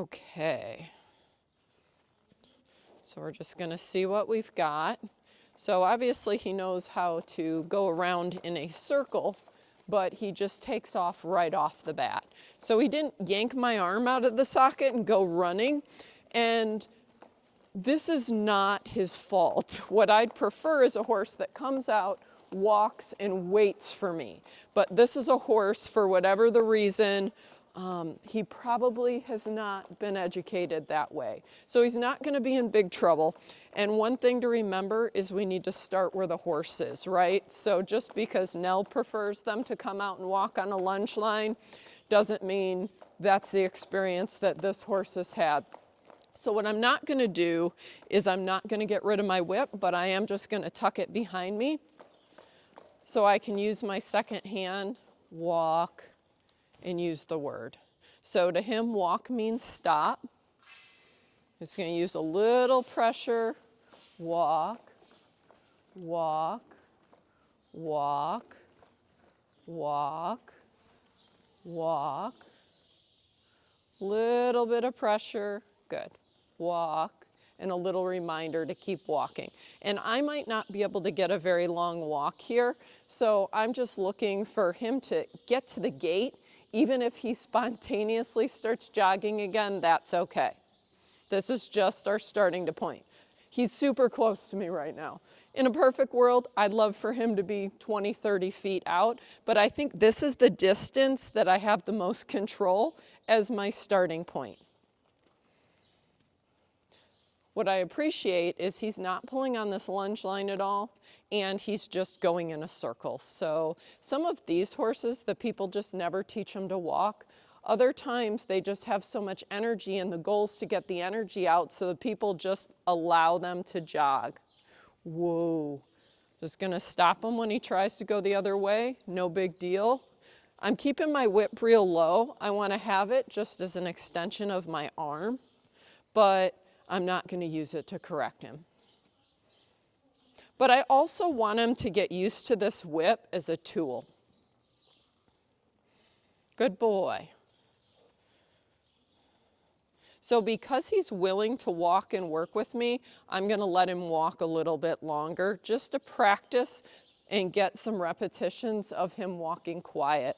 Okay. So we're just going to see what we've got. So obviously he knows how to go around in a circle, but he just takes off right off the bat. So he didn't yank my arm out of the socket and go running. And this is not his fault. What I'd prefer is a horse that comes out, walks, and waits for me. But this is a horse, for whatever the reason, he probably has not been educated that way. So he's not going to be in big trouble. And one thing to remember is we need to start where the horse is, right? So just because Nell prefers them to come out and walk on a lunge line doesn't mean that's the experience that this horse has had. So what I'm not going to do is I'm not going to get rid of my whip, but I am just going to tuck it behind me so I can use my second hand, walk, and use the word. So to him, walk means stop. Just going to use a little pressure, walk, walk, walk, walk, walk, little bit of pressure, good. Walk, and a little reminder to keep walking. And I might not be able to get a very long walk here, so I'm just looking for him to get to the gate. Even if he spontaneously starts jogging again, that's okay. This is just our starting point. He's super close to me right now. In a perfect world, I'd love for him to be 20, 30 feet out, but I think this is the distance that I have the most control as my starting point. What I appreciate is he's not pulling on this lunge line at all, and he's just going in a circle. So some of these horses, the people just never teach them to walk. Other times they just have so much energy, and the goal is to get the energy out, so the people just allow them to jog. Whoa. Just gonna stop him when he tries to go the other way, no big deal. I'm keeping my whip real low. I wanna have it just as an extension of my arm, but I'm not going to use it to correct him. But I also want him to get used to this whip as a tool. Good boy. So because he's willing to walk and work with me, I'm going to let him walk a little bit longer just to practice and get some repetitions of him walking quiet.